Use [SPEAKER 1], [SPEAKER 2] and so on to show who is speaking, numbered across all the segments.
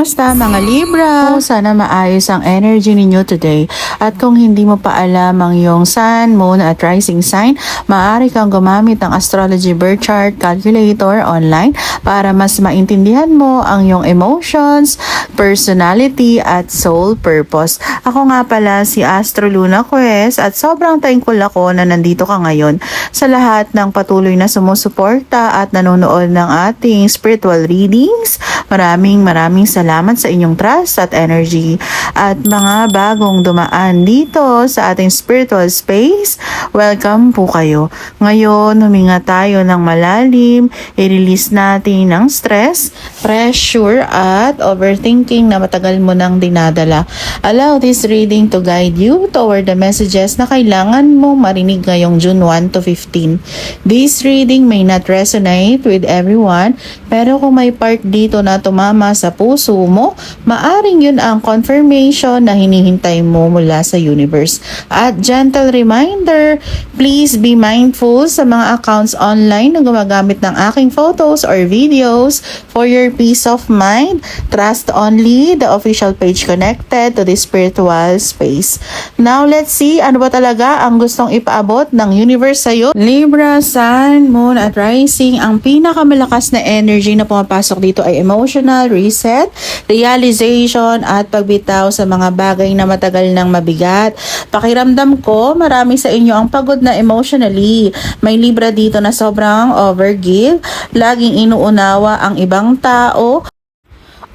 [SPEAKER 1] Kamusta mga Libra? Sana maayos ang energy ninyo today. At kung hindi mo pa alam ang iyong sun, moon at rising sign, maaari kang gumamit ng astrology birth chart calculator online para mas maintindihan mo ang iyong emotions, personality at soul purpose. Ako nga pala si Astro Luna Quest at sobrang thankful ako na nandito ka ngayon sa lahat ng patuloy na sumusuporta at nanonood ng ating spiritual readings. Maraming salamat sa inyong trust at energy. At mga bagong dumaan dito sa ating spiritual space, welcome po kayo. Ngayon, huminga tayo ng malalim, i-release natin ng stress, pressure at overthinking na matagal mo nang dinadala. Allow this reading to guide you toward the messages na kailangan mo marinig ngayong June 1 to 15. This reading may not resonate with everyone, pero kung may part dito na tumama sa puso mo, maaring yun ang confirmation na hinihintay mo mula sa universe. At gentle reminder, please be mindful sa mga accounts online na gumagamit ng aking photos or videos for your peace of mind. Trust only the official page connected to this spiritual space. Now, let's see ano ba talaga ang gustong ipaabot ng universe sa'yo. Libra, Sun, Moon at Rising, ang pinakamalakas na energy na pumapasok dito ay emotional reset, realization at pagbitaw sa mga bagay na matagal nang mabigat. Pakiramdam ko, marami sa inyo ang pagod na emotionally. May Libra dito na sobrang overgive, laging inuunawa ang ibang tao,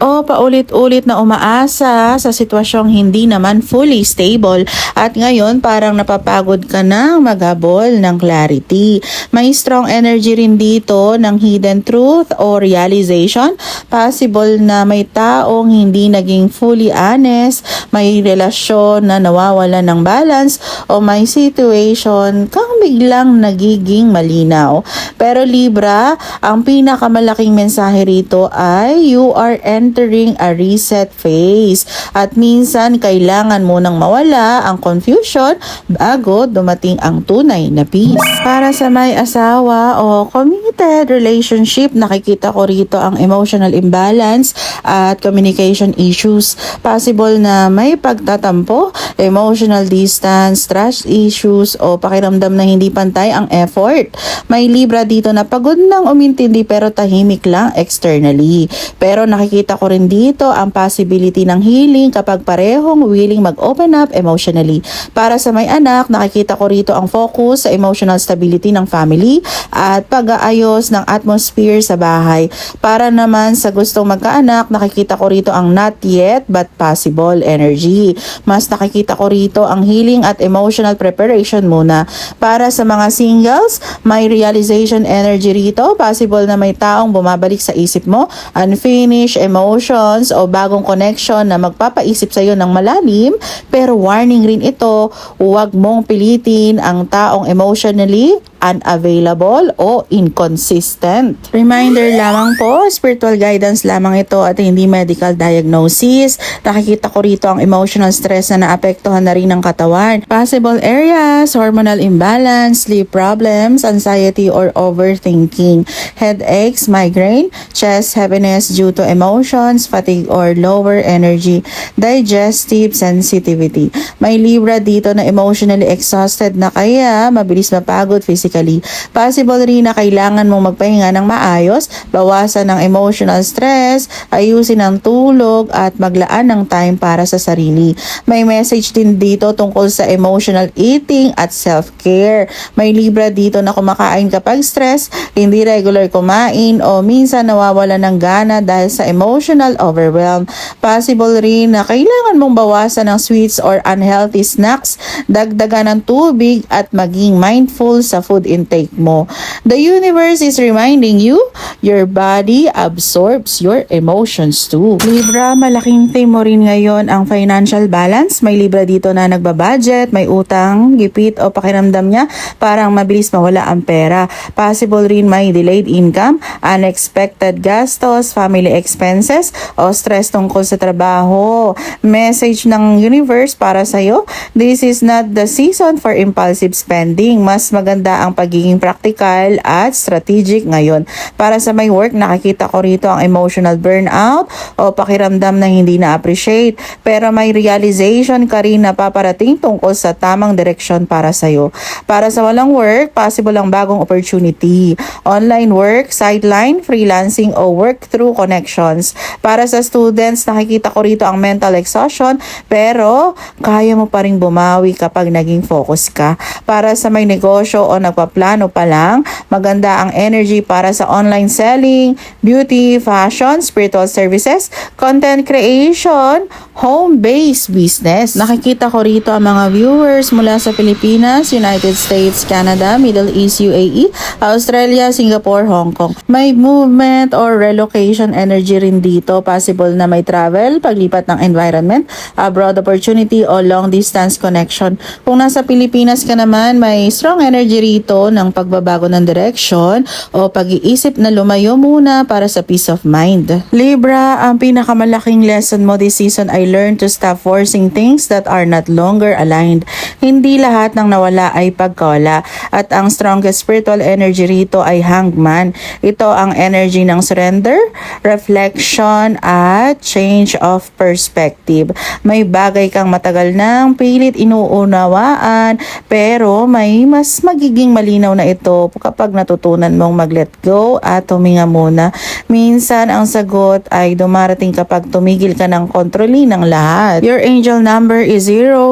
[SPEAKER 1] o paulit-ulit na umaasa sa sitwasyong hindi naman fully stable at ngayon parang napapagod ka na maghabol ng clarity. May strong energy rin dito ng hidden truth o realization. Possible na may taong hindi naging fully honest, may relasyon na nawawala ng balance o may situation kang biglang nagiging malinaw. Pero Libra, ang pinakamalaking mensahe rito ay you are entering a reset phase at minsan kailangan mo nang mawala ang confusion bago dumating ang tunay na peace. Para sa may asawa o committed relationship, nakikita ko rito ang emotional imbalance at communication issues. Possible na may pagtatampo, emotional distance, trust issues o pakiramdam na hindi pantay ang effort. May Libra dito na pagod nang umintindi pero tahimik lang externally. Pero nakikita ko rin dito ang possibility ng healing kapag parehong willing mag-open up emotionally. Para sa may anak, nakikita ko rito ang focus sa emotional stability ng family at pag-aayos ng atmosphere sa bahay. Para naman sa gustong magkaanak, nakikita ko rito ang not yet but possible energy. Mas nakikita ko rito ang healing at emotional preparation muna. Para sa mga singles, may realization energy rito. Possible na may taong bumabalik sa isip mo, unfinished emotions o bagong connection na magpapaisip sa iyo ng malalim, pero warning rin ito, huwag mong pilitin ang taong emotionally unavailable o inconsistent. Reminder lamang po, spiritual guidance lamang ito at hindi medical diagnosis. Nakikita ko rito ang emotional stress na naapektuhan na rin ng katawan. Possible areas, hormonal imbalance, sleep problems, anxiety or overthinking, headaches, migraine, chest heaviness due to emotions, fatigue or lower energy, digestive sensitivity. May Libra dito na emotionally exhausted na kaya mabilis mapagod physically. Possible rin na kailangan mong magpahinga ng maayos, bawasan ng emotional stress, ayusin ang tulog at maglaan ng time para sa sarili. May message din dito tungkol sa emotional eating at self-care. May Libra dito na kumakain kapag stress, hindi regular kumain o minsan nawawala ng gana dahil sa emotional overwhelm. Possible rin na kailangan mong bawasan ng sweets or unhealthy snacks, dagdagan ng tubig at maging mindful sa food intake mo. The universe is reminding you, your body absorbs your emotions too. Libra, malaking theme mo rin ngayon ang financial balance. May Libra dito na nagbabudget, may utang, gipit o pakiramdam niya parang mabilis mawala ang pera. Possible rin may delayed income, unexpected gastos, family expenses o stress tungkol sa trabaho. Message ng universe para sa'yo, this is not the season for impulsive spending. Mas maganda ang ang pagiging practical at strategic ngayon. Para sa may work, nakikita ko rito ang emotional burnout o pakiramdam na hindi na-appreciate. Pero may realization ka rin na paparating tungkol sa tamang direksyon para sa'yo. Para sa walang work, possible ang bagong opportunity. Online work, sideline, freelancing o work through connections. Para sa students, nakikita ko rito ang mental exhaustion pero kaya mo pa rin bumawi kapag naging focus ka. Para sa may negosyo o nagpaplano pa lang, maganda ang energy para sa online selling, beauty, fashion, spiritual services, content creation, home-based business. Nakikita ko rito ang mga viewers mula sa Pilipinas, United States, Canada, Middle East, UAE, Australia, Singapore, Hong Kong. May movement or relocation energy rin dito. Possible na may travel, paglipat ng environment, abroad opportunity o long distance connection. Kung nasa Pilipinas ka naman, may strong energy rito ng pagbabago ng direction o pag-iisip na lumayo muna para sa peace of mind. Libra, ang pinakamalaking lesson mo this season ay learn to stop forcing things that are not longer aligned. Hindi lahat ng nawala ay pagkawala. At ang strongest spiritual energy rito ay Hangman. Ito ang energy ng surrender, reflection at change of perspective. May bagay kang matagal nang pilit inuunawaan pero may mas magiging malinaw na ito kapag natutunan mong mag-let go at huminga muna. Minsan ang sagot ay dumarating kapag tumigil ka ng kontrolin ng lahat. Your angel number is 0000.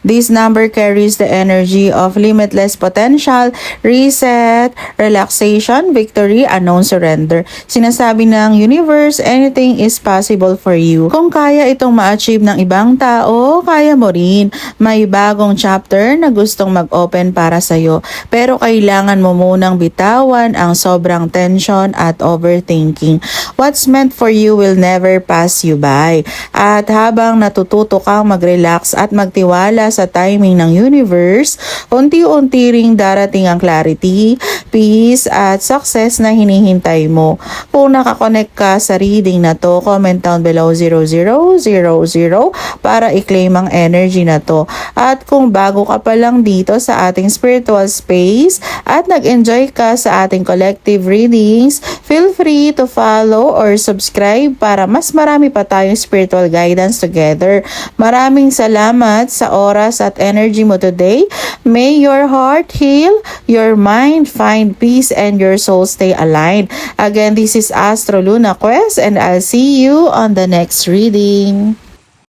[SPEAKER 1] This number carries the energy of limitless potential, reset, relaxation, victory, unknown surrender. Sinasabi ng universe, anything is possible for you. Kung kaya itong ma-achieve ng ibang tao, kaya mo rin. May bagong chapter na gustong mag-open para sa'yo. Pero kailangan mo munang bitawan ang sobrang tension at overthinking. What's meant for you will never pass you by. At habang natututo kang mag-relax at magtiwala sa timing ng universe, unti-unti ring darating ang clarity, peace at success na hinihintay mo. Kung nakakonect ka sa reading na to, comment down below 0000 para i-claim ang energy na to. At kung bago ka pa lang dito sa ating spiritual space at nag-enjoy ka sa ating collective readings, feel free to follow or subscribe para mas marami pa tayong spiritual guidance together. Maraming salamat sa oras at energy mo today. May your heart heal, your mind find peace, and your soul stay aligned. Again, this is Astro Luna Quest and I'll see you on the next reading.